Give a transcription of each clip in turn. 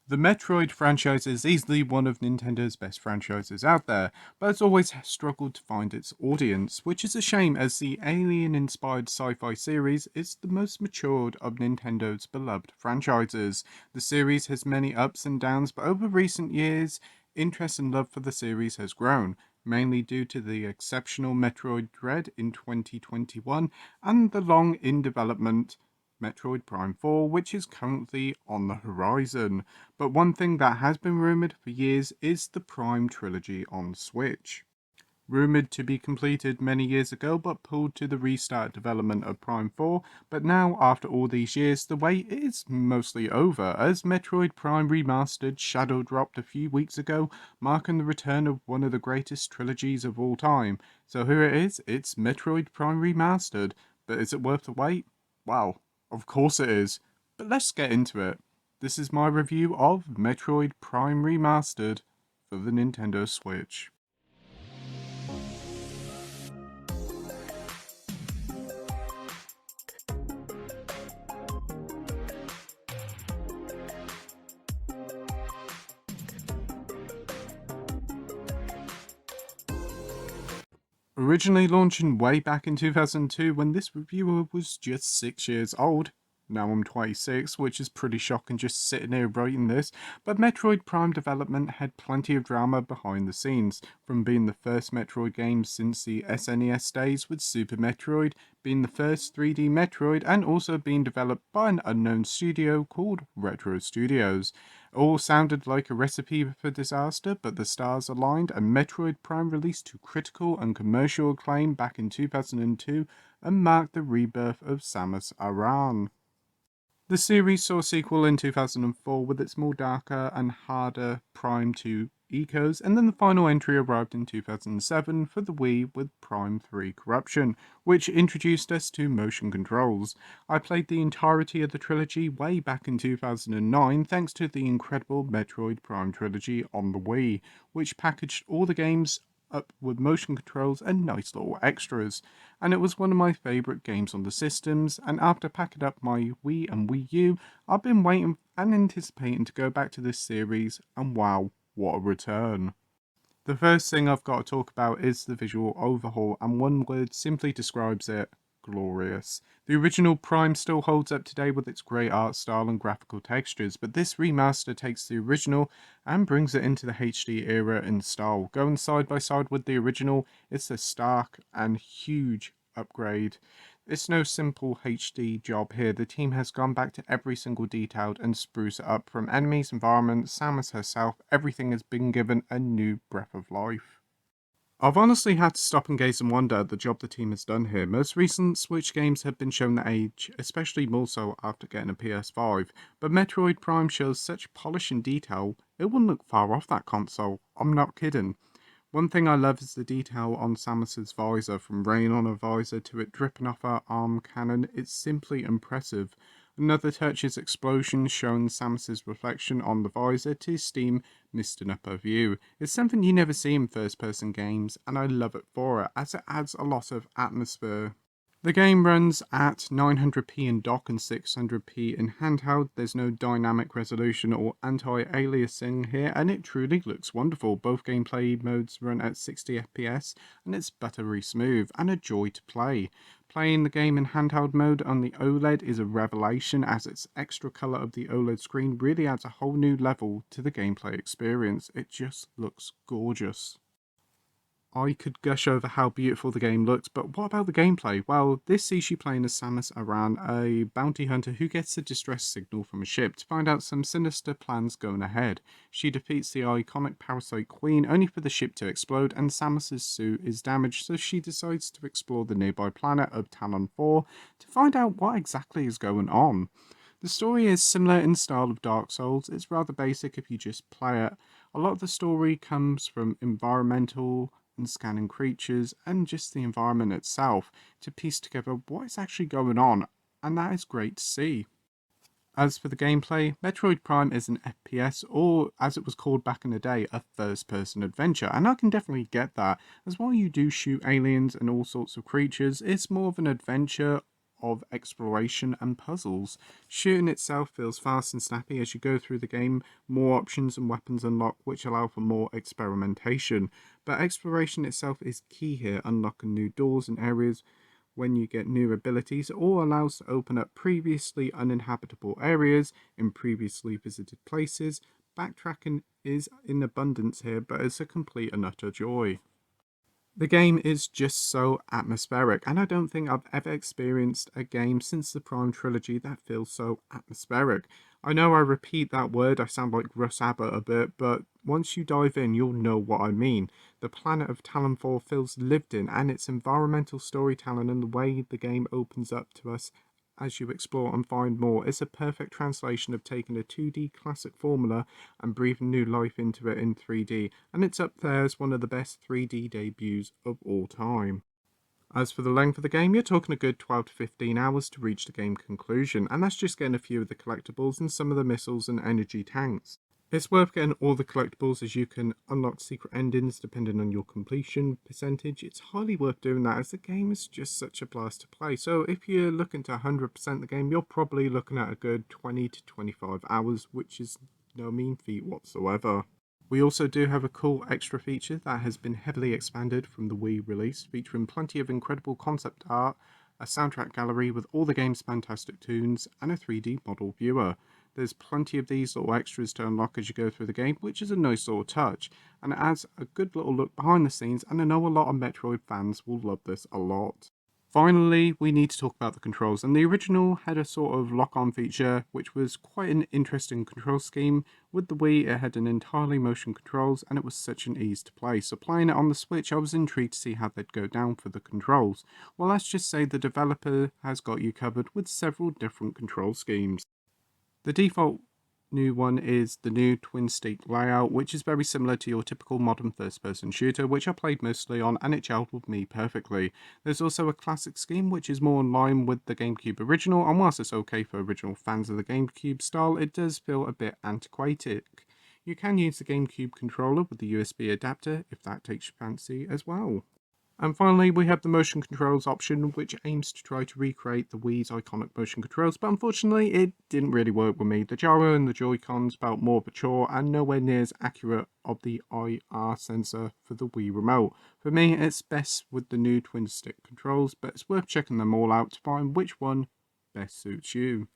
The Metroid franchise is easily one of Nintendo's best franchises out there, but it's always struggled to find its audience, which is a shame as the alien-inspired sci-fi series is the most matured of Nintendo's beloved franchises. The series has many ups and downs, but over recent years, interest and love for the series has grown, mainly due to the exceptional Metroid Dread in 2021 and the long in development Metroid Prime 4, which is currently on the horizon. But one thing that has been rumoured for years is the Prime trilogy on Switch. Rumoured to be completed many years ago, but pulled to the restart development of Prime 4. But now, after all these years, the wait is mostly over, as Metroid Prime Remastered Shadow dropped a few weeks ago, marking the return of one of the greatest trilogies of all time. So here it is, it's Metroid Prime Remastered. But is it worth the wait? Wow, of course it is. But let's get into it. This is my review of Metroid Prime Remastered for the Nintendo Switch. Originally launching way back in 2002 when this reviewer was just 6 years old. Now I'm 26, which is pretty shocking just sitting here writing this, but Metroid Prime development had plenty of drama behind the scenes, from being the first Metroid game since the SNES days with Super Metroid, being the first 3D Metroid, and also being developed by an unknown studio called Retro Studios. All sounded like a recipe for disaster, but the stars aligned and Metroid Prime released to critical and commercial acclaim back in 2002 and marked the rebirth of Samus Aran. The series saw a sequel in 2004 with its more darker and harder Prime 2 ecos, and then the final entry arrived in 2007 for the Wii with Prime 3 Corruption, which introduced us to motion controls. I played the entirety of the trilogy way back in 2009 thanks to the incredible Metroid Prime trilogy on the Wii, which packaged all the games up with motion controls and nice little extras, and it was one of my favourite games on the systems, and after packing up my Wii and Wii U, I've been waiting and anticipating to go back to this series, and wow, what a return. The first thing I've got to talk about is the visual overhaul, and one word simply describes it: glorious. The original Prime still holds up today with its great art style and graphical textures, but this remaster takes the original and brings it into the HD era in style. Going side by side with the original, it's a stark and huge upgrade. It's no simple HD job here. The team has gone back to every single detail and spruce it up, from enemies, environment, Samus herself. Everything has been given a new breath of life. I've honestly had to stop and gaze and wonder at the job the team has done here. Most recent Switch games have been shown their age, especially more so after getting a PS5, but Metroid Prime shows such polish and detail, it wouldn't look far off that console. I'm not kidding. One thing I love is the detail on Samus's visor, from rain on her visor to it dripping off her arm cannon. It's simply impressive. Another touch is explosions showing Samus's reflection on the visor to steam misting up her view. It's something you never see in first-person games, and I love it for it, as it adds a lot of atmosphere. The game runs at 900p in dock and 600p in handheld. There's no dynamic resolution or anti-aliasing here, and it truly looks wonderful. Both gameplay modes run at 60 FPS, and it's buttery smooth and a joy to play. Playing the game in handheld mode on the OLED is a revelation, as its extra colour of the OLED screen really adds a whole new level to the gameplay experience. It just looks gorgeous. I could gush over how beautiful the game looks, but what about the gameplay? Well, this sees you playing as Samus Aran, a bounty hunter who gets a distress signal from a ship to find out some sinister plans going ahead. She defeats the iconic parasite queen only for the ship to explode, and Samus's suit is damaged, so she decides to explore the nearby planet of Talon 4 to find out what exactly is going on. The story is similar in style of Dark Souls. It's rather basic if you just play it. A lot of the story comes from environmental and scanning creatures and just the environment itself to piece together what is actually going on, and that is great to see. As for the gameplay, Metroid Prime is an FPS, or as it was called back in the day, a first-person adventure, and I can definitely get that, as while you do shoot aliens and all sorts of creatures, it's more of an adventure of exploration and puzzles. Shooting itself feels fast and snappy as you go through the game, more options and weapons unlock which allow for more experimentation. But exploration itself is key here, unlocking new doors and areas when you get new abilities, or allows to open up previously uninhabitable areas in previously visited places. Backtracking is in abundance here, but it's a complete and utter joy. The game is just so atmospheric, and I don't think I've ever experienced a game since the Prime Trilogy that feels so atmospheric. I know I repeat that word, I sound like Russ Abbott a bit, but once you dive in, you'll know what I mean. The planet of Talonfall feels lived in, and its environmental storytelling and the way the game opens up to us as you explore and find more is a perfect translation of taking a 2D classic formula and breathing new life into it in 3D, and it's up there as one of the best 3D debuts of all time. As for the length of the game, you're talking a good 12 to 15 hours to reach the game conclusion, and that's just getting a few of the collectibles and some of the missiles and energy tanks. It's worth getting all the collectibles as you can unlock secret endings depending on your completion percentage. It's highly worth doing that as the game is just such a blast to play. So if you're looking to 100% the game, you're probably looking at a good 20 to 25 hours, which is no mean feat whatsoever. We also do have a cool extra feature that has been heavily expanded from the Wii release, featuring plenty of incredible concept art, a soundtrack gallery with all the game's fantastic tunes, and a 3D model viewer. There's plenty of these little extras to unlock as you go through the game, which is a nice little touch, and it adds a good little look behind the scenes, and I know a lot of Metroid fans will love this a lot. Finally, we need to talk about the controls, and the original had a sort of lock-on feature, which was quite an interesting control scheme. With the Wii, it had an entirely motion controls, and it was such an ease to play. So playing it on the Switch, I was intrigued to see how they'd go down for the controls. Well, let's just say the developer has got you covered with several different control schemes. The default new one is the new twin stick layout, which is very similar to your typical modern first-person shooter, which I played mostly on, and it gelled with me perfectly. There's also a classic scheme, which is more in line with the GameCube original, and whilst it's okay for original fans of the GameCube style, it does feel a bit antiquated. You can use the GameCube controller with the USB adapter if that takes your fancy as well. And finally, we have the motion controls option, which aims to try to recreate the Wii's iconic motion controls, but unfortunately it didn't really work with me. The gyro and the Joy-Cons felt more mature and nowhere near as accurate of the IR sensor for the Wii remote. For me, it's best with the new twin stick controls, but it's worth checking them all out to find which one best suits you.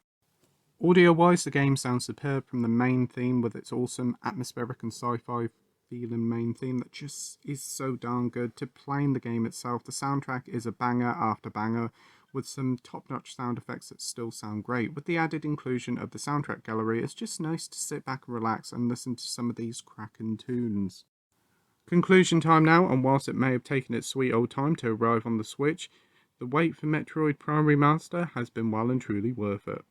Audio-wise, the game sounds superb from the main theme with its awesome atmospheric and sci-fi feeling main theme that just is so darn good, to playing the game itself. The soundtrack is a banger after banger with some top-notch sound effects that still sound great. With the added inclusion of the soundtrack gallery, it's just nice to sit back and relax and listen to some of these cracking tunes. Conclusion time now, and whilst it may have taken its sweet old time to arrive on the Switch, the wait for Metroid Prime Remaster has been well and truly worth it.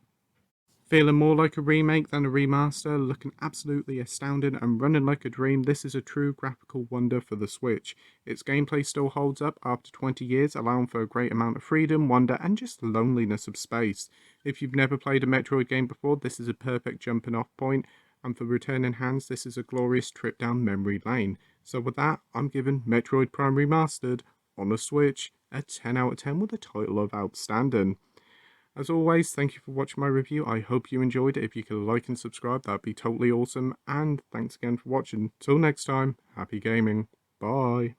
Feeling more like a remake than a remaster, looking absolutely astounding and running like a dream, this is a true graphical wonder for the Switch. Its gameplay still holds up after 20 years, allowing for a great amount of freedom, wonder and just loneliness of space. If you've never played a Metroid game before, this is a perfect jumping off point, and for returning hands, this is a glorious trip down memory lane. So with that, I'm giving Metroid Prime Remastered on the Switch a 10 out of 10 with a title of outstanding. As always, thank you for watching my review. I hope you enjoyed it. If you could like and subscribe, that'd be totally awesome. And thanks again for watching. Till next time, happy gaming. Bye.